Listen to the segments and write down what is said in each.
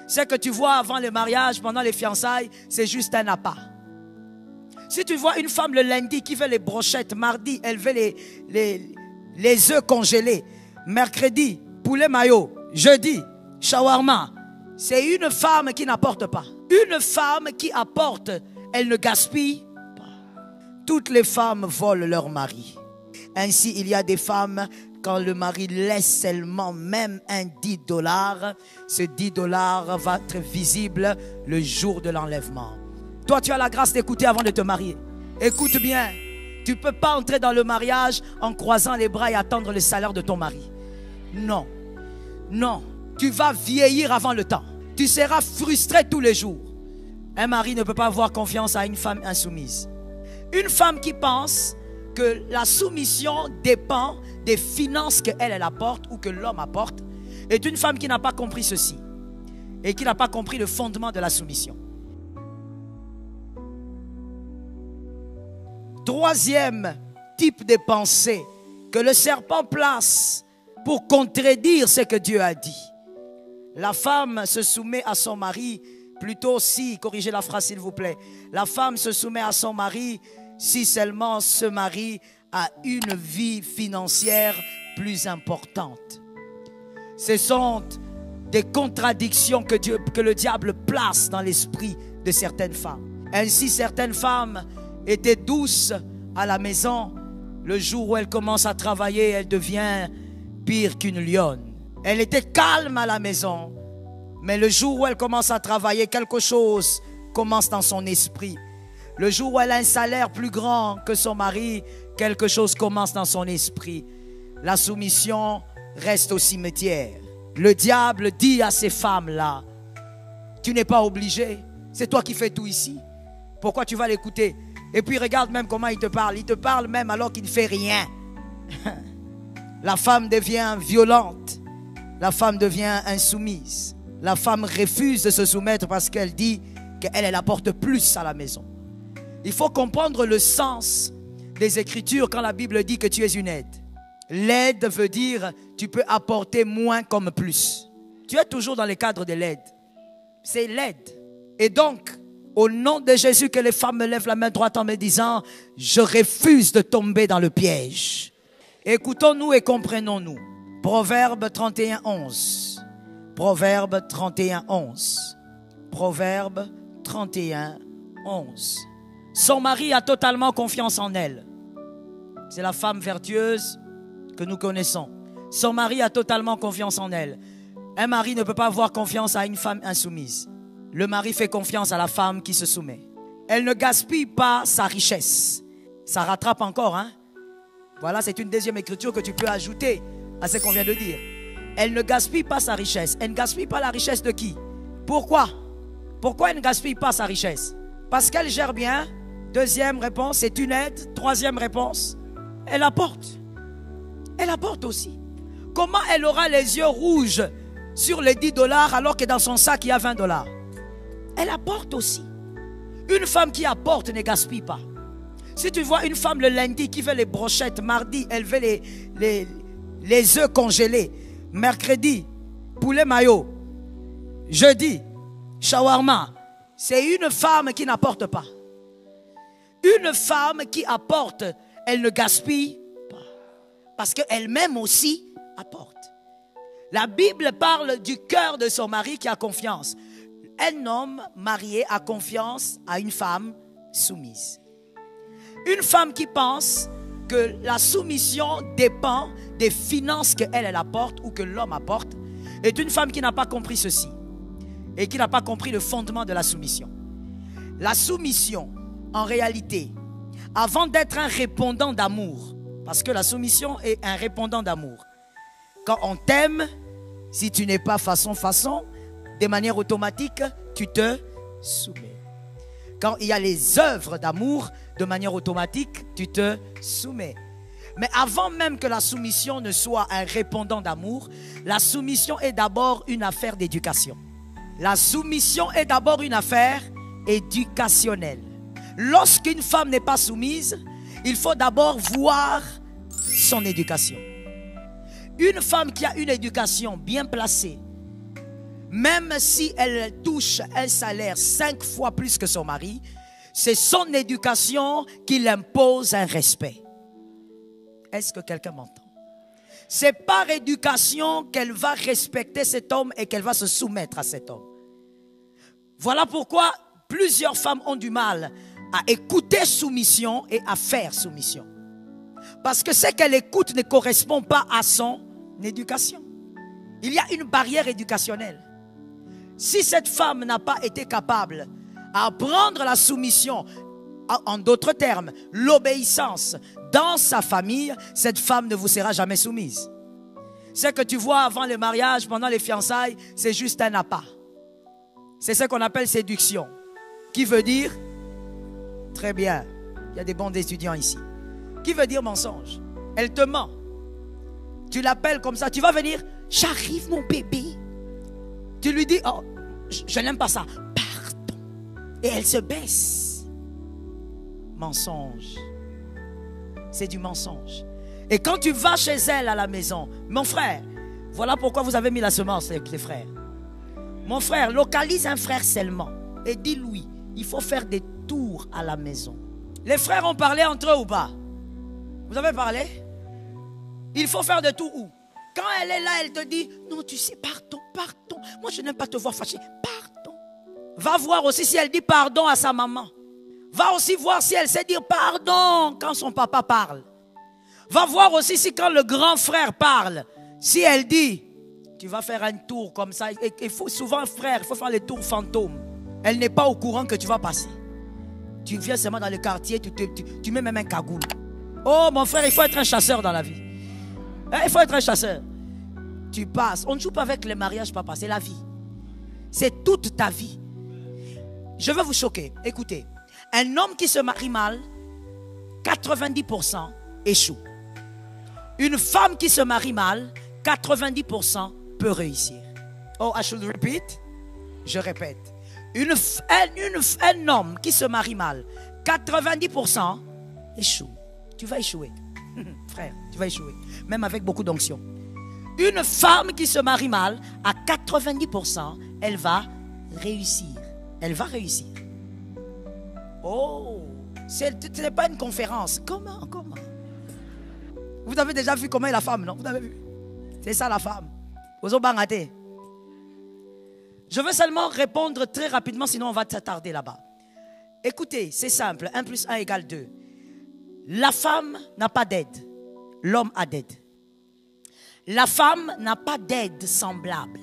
Ce que tu vois avant le mariage, pendant les fiançailles, c'est juste un appât. Si tu vois une femme le lundi qui fait les brochettes, mardi, elle fait les œufs congelés, mercredi, poulet mayo, jeudi, shawarma, c'est une femme qui n'apporte pas. Une femme qui apporte, elle ne gaspille pas. Toutes les femmes volent leur mari. Ainsi, il y a des femmes, quand le mari laisse seulement même un $10, ce $10 va être visible le jour de l'enlèvement. Toi, tu as la grâce d'écouter avant de te marier. Écoute bien, tu ne peux pas entrer dans le mariage en croisant les bras et attendre le salaire de ton mari. Non, non, tu vas vieillir avant le temps. Tu seras frustré tous les jours. Un mari ne peut pas avoir confiance à une femme insoumise. Une femme qui pense que la soumission dépend des finances qu'elle apporte ou que l'homme apporte est une femme qui n'a pas compris ceci et qui n'a pas compris le fondement de la soumission. Troisième type de pensée que le serpent place pour contredire ce que Dieu a dit. La femme se soumet à son mari, plutôt si, corrigez la phrase s'il vous plaît, la femme se soumet à son mari si seulement ce mari a une vie financière plus importante. Ce sont des contradictions que le diable place dans l'esprit de certaines femmes. Ainsi, certaines femmes étaient douces à la maison. Le jour où elle commence à travailler, elle devient pire qu'une lionne. Elle était calme à la maison, mais le jour où elle commence à travailler, quelque chose commence dans son esprit. Le jour où elle a un salaire plus grand que son mari, quelque chose commence dans son esprit. La soumission reste au cimetière. Le diable dit à ces femmes-là, tu n'es pas obligé, c'est toi qui fais tout ici. Pourquoi tu vas l'écouter? Et puis regarde même comment il te parle. Il te parle même alors qu'il ne fait rien. La femme devient violente. La femme devient insoumise. La femme refuse de se soumettre parce qu'elle dit qu'elle apporte plus à la maison. Il faut comprendre le sens des Écritures quand la Bible dit que tu es une aide. L'aide veut dire tu peux apporter moins comme plus. Tu es toujours dans le cadre de l'aide. C'est l'aide. Et donc, au nom de Jésus, que les femmes me lèvent la main droite en me disant, je refuse de tomber dans le piège. Écoutons-nous et comprenons-nous. Proverbe 31, 11. Proverbe 31, 11. Proverbe 31, 11. Son mari a totalement confiance en elle. C'est la femme vertueuse que nous connaissons. Son mari a totalement confiance en elle. Un mari ne peut pas avoir confiance à une femme insoumise. Le mari fait confiance à la femme qui se soumet. Elle ne gaspille pas sa richesse. Ça rattrape encore, hein? Voilà, c'est une deuxième écriture que tu peux ajouter à ce qu'on vient de dire. Elle ne gaspille pas sa richesse. Elle ne gaspille pas la richesse de qui? Pourquoi? Pourquoi elle ne gaspille pas sa richesse? Parce qu'elle gère bien. Deuxième réponse, c'est une aide. Troisième réponse, elle apporte. Elle apporte aussi. Comment elle aura les yeux rouges sur les $10 alors que dans son sac il y a $20? Elle apporte aussi. Une femme qui apporte ne gaspille pas. Si tu vois une femme le lundi qui fait les brochettes, mardi, elle fait les œufs congelés, mercredi, poulet mayo, jeudi, shawarma, c'est une femme qui n'apporte pas. Une femme qui apporte, elle ne gaspille pas. Parce qu'elle-même aussi apporte. La Bible parle du cœur de son mari qui a confiance. Un homme marié a confiance à une femme soumise. Une femme qui pense que la soumission dépend des finances qu'elle apporte ou que l'homme apporte est une femme qui n'a pas compris ceci et qui n'a pas compris le fondement de la soumission. La soumission, en réalité, avant d'être un répondant d'amour, parce que la soumission est un répondant d'amour. Quand on t'aime, si tu n'es pas façon, de manière automatique, tu te soumets. Quand il y a les œuvres d'amour, de manière automatique, tu te soumets. Mais avant même que la soumission ne soit un répondant d'amour, la soumission est d'abord une affaire d'éducation. La soumission est d'abord une affaire éducationnelle. Lorsqu'une femme n'est pas soumise, il faut d'abord voir son éducation. Une femme qui a une éducation bien placée même si elle touche un salaire 5 fois plus que son mari, c'est son éducation qui l'impose un respect. Est-ce que quelqu'un m'entend? C'est par éducation qu'elle va respecter cet homme et qu'elle va se soumettre à cet homme. Voilà pourquoi plusieurs femmes ont du mal à écouter soumission et à faire soumission. Parce que ce qu'elle écoute ne correspond pas à son éducation. Il y a une barrière éducationnelle. Si cette femme n'a pas été capable d'apprendre la soumission, en d'autres termes, l'obéissance dans sa famille, cette femme ne vous sera jamais soumise. Ce que tu vois avant le mariage, pendant les fiançailles, c'est juste un appât. C'est ce qu'on appelle séduction. Qui veut dire, très bien, il y a des bons étudiants ici. Qui veut dire mensonge? Elle te ment. Tu l'appelles comme ça, tu vas venir, j'arrive mon bébé. Tu lui dis, oh, je n'aime pas ça. Pardon. Et elle se baisse. Mensonge. C'est du mensonge. Et quand tu vas chez elle à la maison, mon frère, voilà pourquoi vous avez mis la semence avec les frères. Mon frère, localise un frère seulement et dis-lui, il faut faire des tours à la maison. Les frères ont parlé entre eux ou pas? Vous avez parlé? Il faut faire des tours où? Quand elle est là, elle te dit, non, tu sais, pardon, pardon. Moi, je n'aime pas te voir fâché. Pardon. Va voir aussi si elle dit pardon à sa maman. Va aussi voir si elle sait dire pardon quand son papa parle. Va voir aussi si quand le grand frère parle, si elle dit, tu vas faire un tour comme ça. Il faut souvent, frère, il faut faire les tours fantômes. Elle n'est pas au courant que tu vas passer. Tu viens seulement dans le quartier, tu mets même un cagoule. Oh mon frère, il faut être un chasseur dans la vie. Il faut être un chasseur. Tu passes. On ne joue pas avec les mariages, papa, c'est la vie. C'est toute ta vie. Je vais vous choquer. Écoutez, un homme qui se marie mal, 90% échoue. Une femme qui se marie mal, 90% peut réussir. Oh, I should repeat. Je répète. Un homme qui se marie mal, 90% échoue. Tu vas échouer. Frère, tu vas échouer. Même avec beaucoup d'onction. Une femme qui se marie mal, à 90%, elle va réussir. Elle va réussir. Oh, ce n'est pas une conférence. Comment? Vous avez déjà vu comment est la femme, non? Vous avez vu? C'est ça la femme. Vous avez bangaté. Je veux seulement répondre très rapidement, sinon on va s'attarder là-bas. Écoutez, c'est simple. 1 + 1 = 2. La femme n'a pas d'aide. L'homme a d'aide. La femme n'a pas d'aide semblable.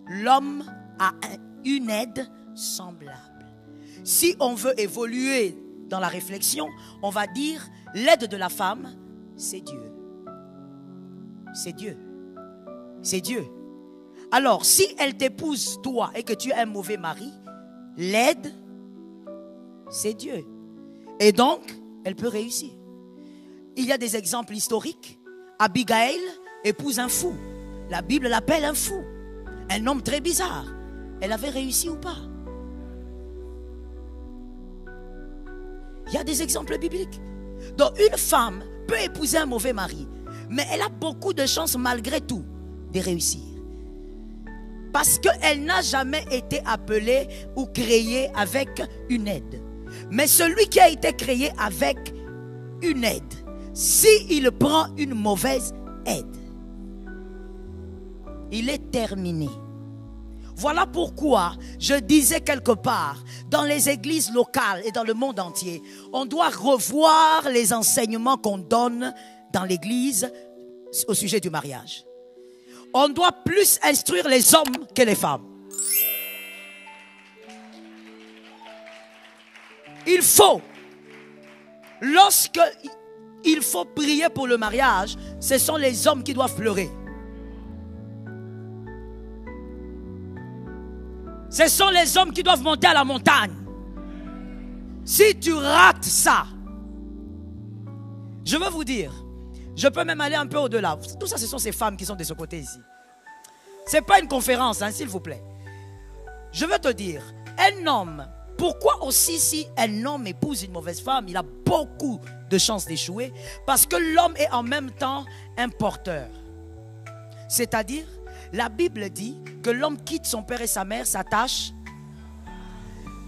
L'homme a une aide semblable. Si on veut évoluer dans la réflexion, on va dire l'aide de la femme, c'est Dieu. C'est Dieu. C'est Dieu. Alors, si elle t'épouse toi et que tu es un mauvais mari, l'aide, c'est Dieu. Et donc, elle peut réussir. Il y a des exemples historiques. Abigail épouse un fou. La Bible l'appelle un fou. Un homme très bizarre. Elle avait réussi ou pas? Il y a des exemples bibliques. Donc, une femme peut épouser un mauvais mari, mais elle a beaucoup de chances malgré tout de réussir. Parce qu'elle n'a jamais été appelée ou créée avec une aide. Mais celui qui a été créé avec une aide, s'il prend une mauvaise aide, il est terminé. Voilà pourquoi je disais quelque part, dans les églises locales et dans le monde entier, on doit revoir les enseignements qu'on donne dans l'église au sujet du mariage. On doit plus instruire les hommes que les femmes. Il faut, lorsque il faut prier pour le mariage, ce sont les hommes qui doivent pleurer. Ce sont les hommes qui doivent monter à la montagne. Si tu rates ça, je veux vous dire, je peux même aller un peu au-delà. Tout ça, ce sont ces femmes qui sont de ce côté ici. Ce n'est pas une conférence, hein, s'il vous plaît. Je veux te dire, un homme, pourquoi aussi si un homme épouse une mauvaise femme, il a beaucoup de chances d'échouer? Parce que l'homme est en même temps un porteur. C'est-à-dire, La Bible dit que l'homme quitte son père et sa mère, s'attache.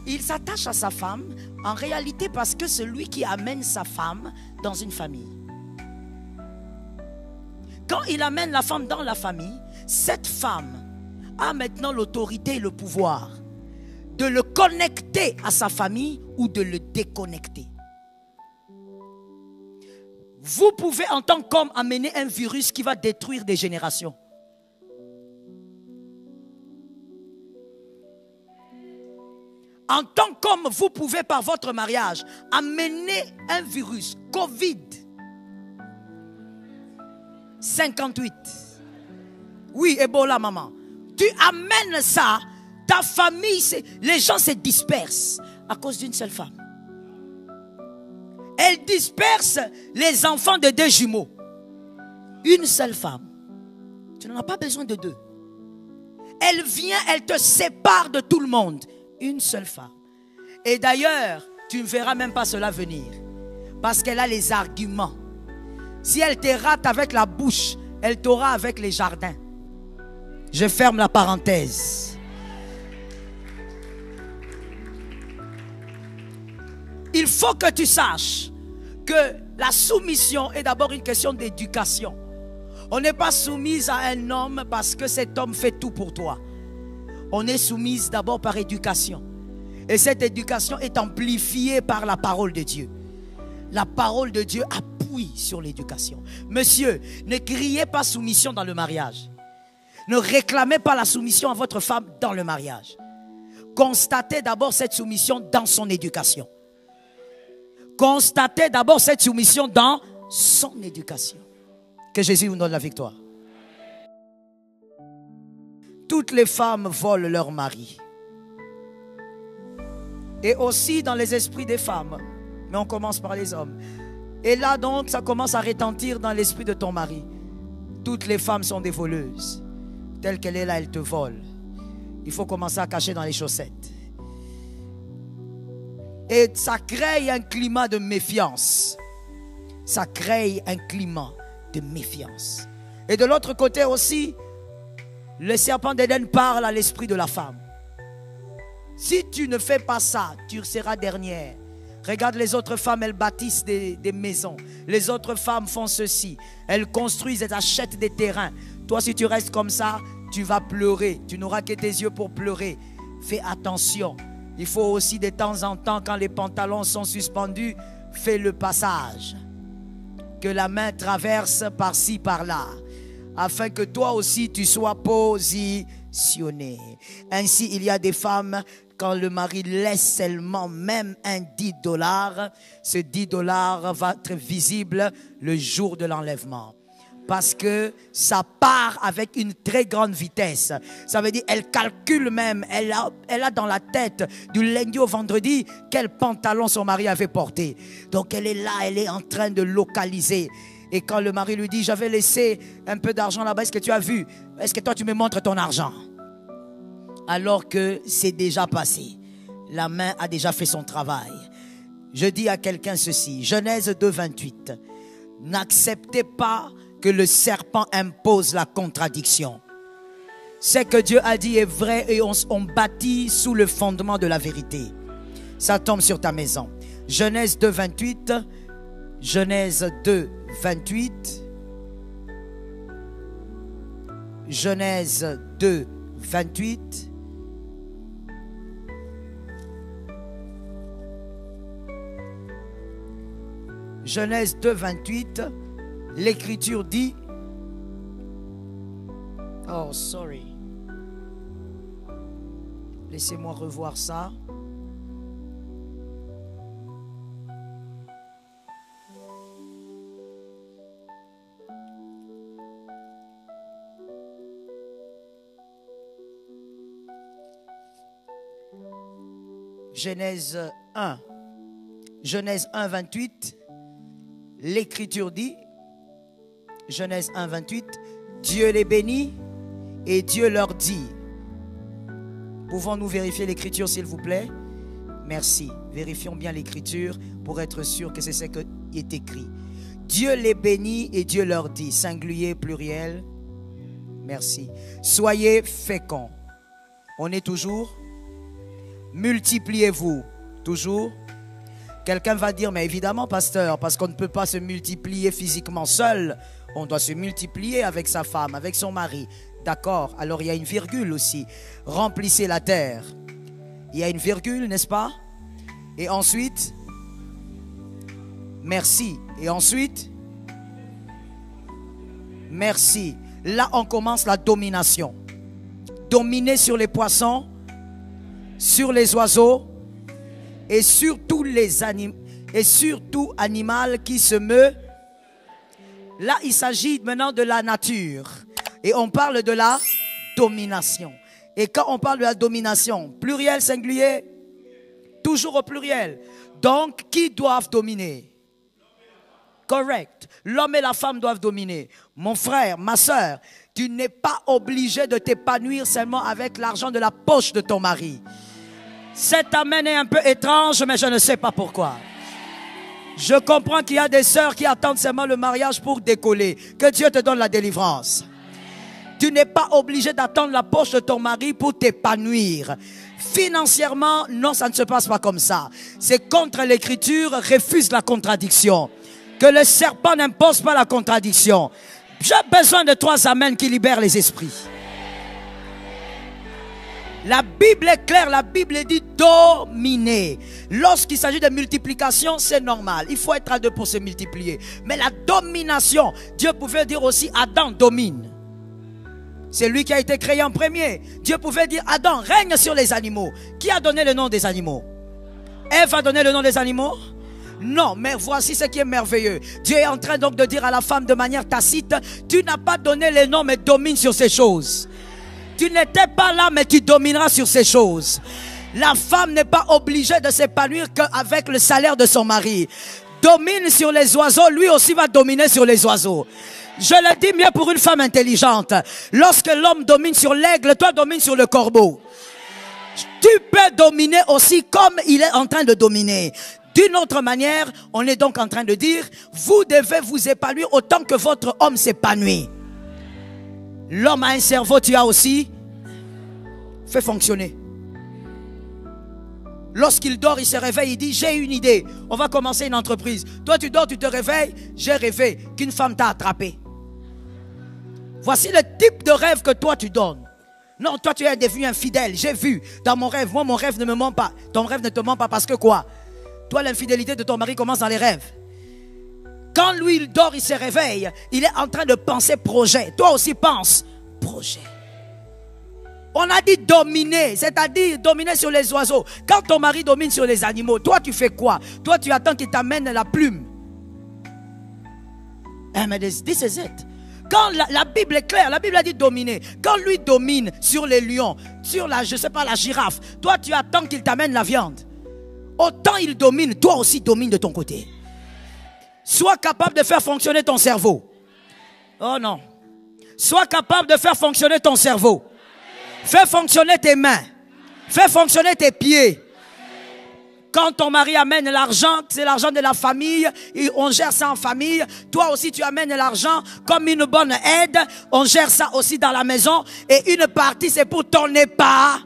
Il s'attache à sa femme, en réalité parce que c'est lui qui amène sa femme dans une famille. Quand il amène la femme dans la famille, cette femme a maintenant l'autorité et le pouvoir de le connecter à sa famille ou de le déconnecter. Vous pouvez en tant qu'homme amener un virus qui va détruire des générations. En tant qu'homme, vous pouvez par votre mariage amener un virus, Covid 58. Oui, Ebola, maman. Tu amènes ça, ta famille, les gens se dispersent à cause d'une seule femme. Elle disperse les enfants de 2 jumeaux. Une seule femme. Tu n'en as pas besoin de 2. Elle vient, elle te sépare de tout le monde. Une seule femme. Et d'ailleurs, tu ne verras même pas cela venir. Parce qu'elle a les arguments. Si elle te rate avec la bouche, elle t'aura avec les jardins. Je ferme la parenthèse. Il faut que tu saches que la soumission est d'abord une question d'éducation. On n'est pas soumise à un homme parce que cet homme fait tout pour toi. On est soumise d'abord par éducation. Et cette éducation est amplifiée par la parole de Dieu. La parole de Dieu appuie sur l'éducation. Monsieur, ne criez pas soumission dans le mariage. Ne réclamez pas la soumission à votre femme dans le mariage. Constatez d'abord cette soumission dans son éducation. Constatez d'abord cette soumission dans son éducation. Que Jésus vous donne la victoire. Toutes les femmes volent leur mari. Et aussi dans les esprits des femmes. Mais on commence par les hommes. Et là donc, ça commence à retentir dans l'esprit de ton mari. Toutes les femmes sont des voleuses. Telle qu'elle est là, elle te vole. Il faut commencer à cacher dans les chaussettes. Et ça crée un climat de méfiance. Ça crée un climat de méfiance. Et de l'autre côté aussi, le serpent d'Éden parle à l'esprit de la femme. Si tu ne fais pas ça, tu seras dernière. Regarde les autres femmes, elles bâtissent des maisons. Les autres femmes font ceci. Elles construisent, elles achètent des terrains. Toi, si tu restes comme ça, tu vas pleurer. Tu n'auras que tes yeux pour pleurer. Fais attention. Il faut aussi de temps en temps, quand les pantalons sont suspendus, fais le passage. Que la main traverse par-ci, par-là. Afin que toi aussi, tu sois positionné. Ainsi, il y a des femmes, quand le mari laisse seulement même un $10, ce $10 va être visible le jour de l'enlèvement. Parce que ça part avec une très grande vitesse. Ça veut dire elle calcule même, elle a dans la tête du lundi au vendredi quel pantalon son mari avait porté. Donc elle est là, elle est en train de localiser. Et quand le mari lui dit, j'avais laissé un peu d'argent là-bas, est-ce que tu as vu? Est-ce que toi tu me montres ton argent? Alors que c'est déjà passé. La main a déjà fait son travail. Je dis à quelqu'un ceci, Genèse 2, 28. N'acceptez pas que le serpent impose la contradiction. Ce que Dieu a dit est vrai et on bâtit sous le fondement de la vérité. Ça tombe sur ta maison. Genèse 2, 28. Genèse 2, 28. Genèse 2, 28. Genèse 2, 28. L'Écriture dit... Oh, sorry. Laissez-moi revoir ça. Genèse 1. Genèse 1, 28. L'Écriture dit... Genèse 1, 28. Dieu les bénit et Dieu leur dit. Pouvons-nous vérifier l'Écriture s'il vous plaît? Merci. Vérifions bien l'Écriture pour être sûr que c'est ce qui est écrit. Dieu les bénit et Dieu leur dit. Singulier, pluriel. Merci. Soyez féconds. On est toujours. Multipliez-vous. Toujours. Quelqu'un va dire, mais évidemment, pasteur, parce qu'on ne peut pas se multiplier physiquement seul. On doit se multiplier avec sa femme, avec son mari. D'accord, alors il y a une virgule aussi. Remplissez la terre. Il y a une virgule, n'est-ce pas? Et ensuite, merci. Et ensuite, merci. Là, on commence la domination. Dominer sur les poissons, sur les oiseaux et sur tous les animaux et sur tout animal qui se meut. Là, il s'agit maintenant de la nature. Et on parle de la domination. Et quand on parle de la domination, pluriel, singulier, toujours au pluriel. Donc, qui doivent dominer? Correct. L'homme et la femme doivent dominer. Mon frère, ma soeur, tu n'es pas obligé de t'épanouir seulement avec l'argent de la poche de ton mari. Cet amen est un peu étrange, mais je ne sais pas pourquoi. Je comprends qu'il y a des sœurs qui attendent seulement le mariage pour décoller. Que Dieu te donne la délivrance. Tu n'es pas obligé d'attendre la poche de ton mari pour t'épanouir. Financièrement, non, ça ne se passe pas comme ça. C'est contre l'écriture, refuse la contradiction. Que le serpent n'impose pas la contradiction. J'ai besoin de 3 amens qui libèrent les esprits. La Bible est claire, la Bible dit dominer. Lorsqu'il s'agit de multiplication, c'est normal. Il faut être à 2 pour se multiplier. Mais la domination, Dieu pouvait dire aussi Adam domine. C'est lui qui a été créé en premier. Dieu pouvait dire Adam règne sur les animaux. Qui a donné le nom des animaux? Ève a donné le nom des animaux? Non, mais voici ce qui est merveilleux. Dieu est en train donc de dire à la femme de manière tacite, tu n'as pas donné les noms mais domine sur ces choses. Tu n'étais pas là mais tu domineras sur ces choses. La femme n'est pas obligée de s'épanouir qu'avec le salaire de son mari. Domine sur les oiseaux, lui aussi va dominer sur les oiseaux. Je le dis mieux pour une femme intelligente. Lorsque l'homme domine sur l'aigle, toi domine sur le corbeau. Tu peux dominer aussi comme il est en train de dominer. D'une autre manière, on est donc en train de dire, vous devez vous épanouir autant que votre homme s'épanouit. L'homme a un cerveau, tu as aussi. Fais fonctionner. Lorsqu'il dort, il se réveille, il dit, j'ai une idée. On va commencer une entreprise. Toi, tu dors, tu te réveilles. J'ai rêvé qu'une femme t'a attrapé. Voici le type de rêve que toi, tu donnes. Non, toi, tu es devenu infidèle. J'ai vu dans mon rêve. Moi, mon rêve ne me ment pas. Ton rêve ne te ment pas parce que quoi? Toi, l'infidélité de ton mari commence dans les rêves. Quand lui, il dort, il se réveille. Il est en train de penser projet. Toi aussi, pense projet. On a dit dominer, c'est-à-dire dominer sur les oiseaux. Quand ton mari domine sur les animaux, toi, tu fais quoi? Toi, tu attends qu'il t'amène la plume. Mais this is it. Quand la Bible est claire, la Bible a dit dominer. Quand lui domine sur les lions, sur la, je sais pas, la girafe, toi, tu attends qu'il t'amène la viande. Autant il domine, toi aussi domine de ton côté. Sois capable de faire fonctionner ton cerveau. Oh non. Sois capable de faire fonctionner ton cerveau. Fais fonctionner tes mains. Fais fonctionner tes pieds. Quand ton mari amène l'argent, c'est l'argent de la famille, et on gère ça en famille. Toi aussi tu amènes l'argent comme une bonne aide. On gère ça aussi dans la maison. Et une partie c'est pour ton épargne.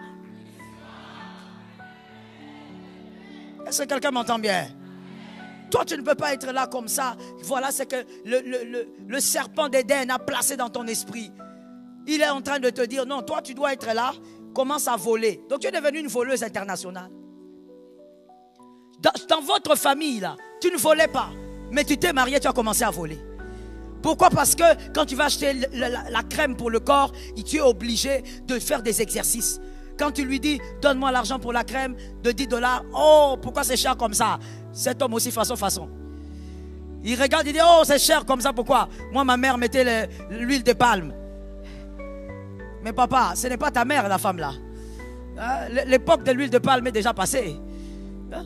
Est-ce que quelqu'un m'entend bien? Toi, tu ne peux pas être là comme ça. Voilà ce que le serpent d'Éden a placé dans ton esprit. Il est en train de te dire, non, toi, tu dois être là. Commence à voler. Donc, tu es devenue une voleuse internationale. Dans votre famille, là, tu ne volais pas. Mais tu t'es marié, tu as commencé à voler. Pourquoi? Parce que quand tu vas acheter la crème pour le corps, tu es obligé de faire des exercices. Quand tu lui dis, donne-moi l'argent pour la crème de 10 $. Oh, pourquoi c'est cher comme ça? Cet homme aussi, façon. Il regarde, il dit, oh, c'est cher comme ça, pourquoi? Moi, ma mère mettait l'huile de palme. Mais papa, ce n'est pas ta mère, la femme là. Hein? L'époque de l'huile de palme est déjà passée. Hein?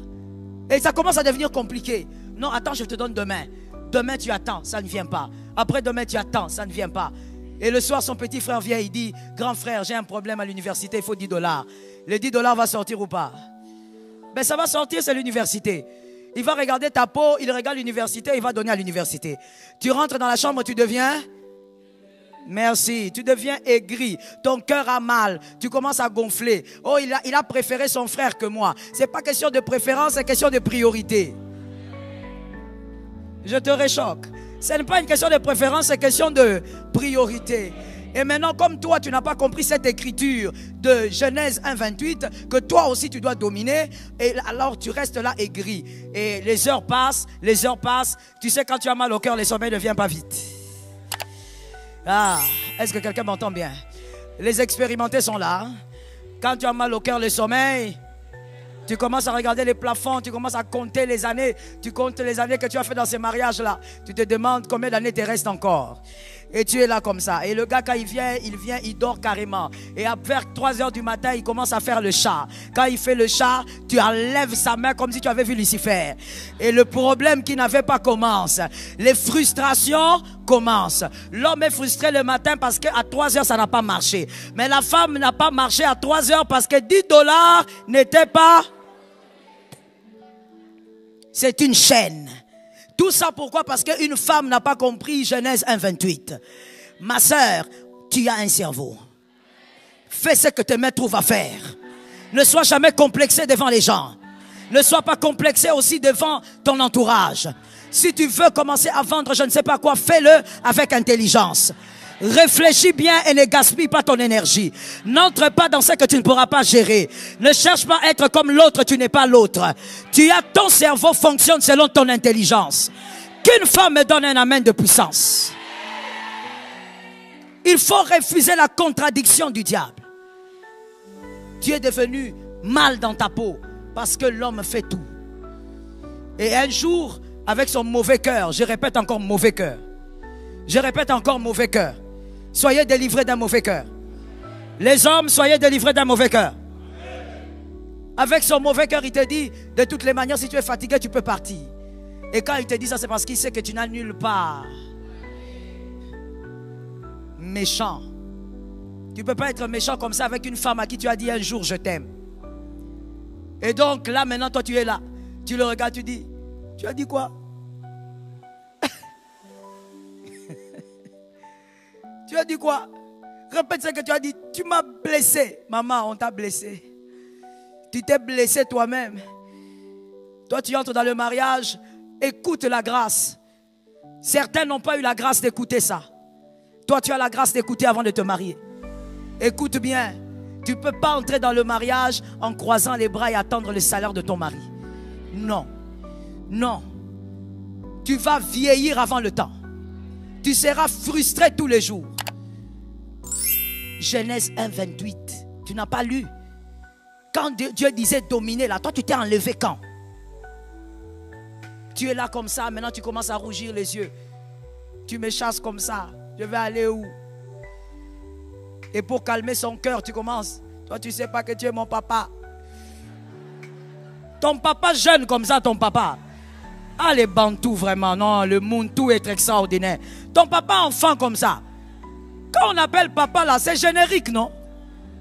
Et ça commence à devenir compliqué. Non, attends, je te donne demain. Demain, tu attends, ça ne vient pas. Après demain, tu attends, ça ne vient pas. Et le soir, son petit frère vient, il dit, grand frère, j'ai un problème à l'université, il faut 10 $. Les 10 $ va sortir ou pas? Ben ça va sortir, c'est l'université. Il va regarder ta peau, il regarde l'université, il va donner à l'université. Tu rentres dans la chambre, tu deviens Merci. Tu deviens aigri. Ton cœur a mal. Tu commences à gonfler. Oh, il a préféré son frère que moi. Ce n'est pas question de préférence, c'est question de priorité. Je te réchoque. Ce n'est pas une question de préférence, c'est question de priorité. Et maintenant, comme toi, tu n'as pas compris cette écriture de Genèse 1,28, que toi aussi tu dois dominer, et alors tu restes là aigri. Et les heures passent, les heures passent. Tu sais, quand tu as mal au cœur, le sommeil ne vient pas vite. Ah, est-ce que quelqu'un m'entend bien? Les expérimentés sont là. Quand tu as mal au cœur, le sommeil, tu commences à regarder les plafonds, tu commences à compter les années. Tu comptes les années que tu as fait dans ces mariages-là. Tu te demandes combien d'années te restent encore. Et tu es là comme ça. Et le gars, quand il vient, il dort carrément. Et vers 3 heures du matin, il commence à faire le chat. Quand il fait le chat, tu enlèves sa main comme si tu avais vu Lucifer. Et le problème qui n'avait pas commence. Les frustrations commencent. L'homme est frustré le matin parce qu'à 3 heures, ça n'a pas marché. Mais la femme n'a pas marché à 3 heures parce que $10 n'étaient pas... C'est une chaîne. Tout ça pourquoi? Parce qu'une femme n'a pas compris Genèse 1,28. Ma sœur, tu as un cerveau. Fais ce que tes mains trouvent à faire. Ne sois jamais complexé devant les gens. Ne sois pas complexé aussi devant ton entourage. Si tu veux commencer à vendre je ne sais pas quoi, fais-le avec intelligence. Réfléchis bien et ne gaspille pas ton énergie. N'entre pas dans ce que tu ne pourras pas gérer. Ne cherche pas à être comme l'autre, tu n'es pas l'autre. Ton cerveau fonctionne selon ton intelligence. Qu'une femme me donne un amen de puissance. Il faut refuser la contradiction du diable. Tu es devenu mal dans ta peau parce que l'homme fait tout. Et un jour, avec son mauvais cœur, je répète encore mauvais cœur. Je répète encore mauvais cœur. Soyez délivrés d'un mauvais cœur. Les hommes, soyez délivrés d'un mauvais cœur. Avec son mauvais cœur, il te dit, de toutes les manières, si tu es fatigué, tu peux partir. Et quand il te dit ça, c'est parce qu'il sait que tu n'as nulle part. Méchant. Tu ne peux pas être méchant comme ça avec une femme à qui tu as dit un jour, je t'aime. Et donc, là, maintenant, toi, tu es là. Tu le regardes, tu dis, tu as dit quoi? Tu as dit quoi? Répète ce que tu as dit. Tu m'as blessé. Maman, on t'a blessé. Tu t'es blessé toi-même. Toi, tu entres dans le mariage. Écoute la grâce. Certains n'ont pas eu la grâce d'écouter ça. Toi, tu as la grâce d'écouter avant de te marier. Écoute bien. Tu ne peux pas entrer dans le mariage en croisant les bras et attendre le salaire de ton mari. Non. Non. Tu vas vieillir avant le temps. Tu seras frustré tous les jours. Genèse 1,28. Tu n'as pas lu. Quand Dieu disait dominer là, toi tu t'es enlevé quand? Tu es là comme ça, maintenant tu commences à rougir les yeux. Tu me chasses comme ça. Je vais aller où? Et pour calmer son cœur, tu commences. Toi tu ne sais pas que tu es mon papa. Ton papa jeune comme ça, ton papa. Ah les Bantous vraiment, non, le monde tout est extraordinaire. Ton papa enfant comme ça. Quand on appelle papa là, c'est générique, non?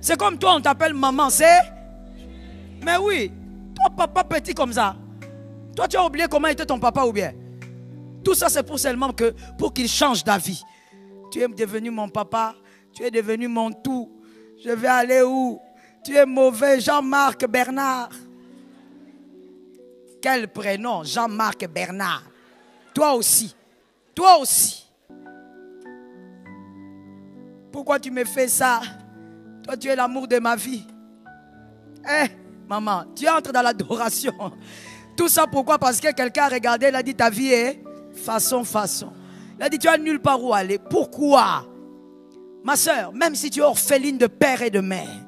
C'est comme toi, on t'appelle maman, c'est... Mais oui, toi papa petit comme ça. Toi tu as oublié comment était ton papa ou bien? Tout ça c'est pour seulement que pour qu'il change d'avis. Tu es devenu mon papa, tu es devenu mon tout. Je vais aller où? Tu es mauvais, Jean-Marc Bernard. Quel prénom, Jean-Marc Bernard. Toi aussi. Toi aussi. Pourquoi tu me fais ça? Toi, tu es l'amour de ma vie. Eh, maman, tu entres dans l'adoration. Tout ça pourquoi? Parce que quelqu'un a regardé, il a dit ta vie est façon. Il a dit tu as nulle part où aller. Pourquoi? Ma soeur, même si tu es orpheline de père et de mère,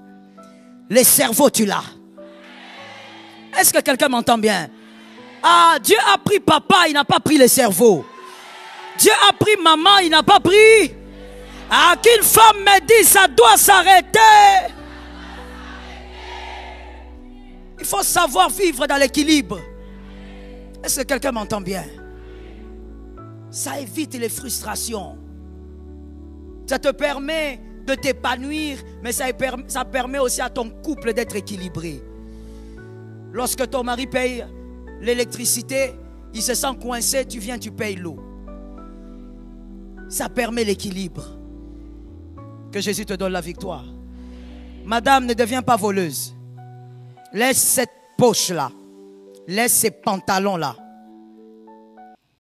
les cerveaux tu l'as. Est-ce que quelqu'un m'entend bien? Ah, Dieu a pris papa, il n'a pas pris le cerveau. Dieu a pris maman, il n'a pas pris. Ah, qu'une femme me dit, ça doit s'arrêter. Il faut savoir vivre dans l'équilibre. Est-ce que quelqu'un m'entend bien? Ça évite les frustrations. Ça te permet de t'épanouir, mais ça permet aussi à ton couple d'être équilibré. Lorsque ton mari paye l'électricité, il se sent coincé, tu viens, tu payes l'eau. Ça permet l'équilibre. Que Jésus te donne la victoire. Madame, ne deviens pas voleuse. Laisse cette poche-là. Laisse ces pantalons-là.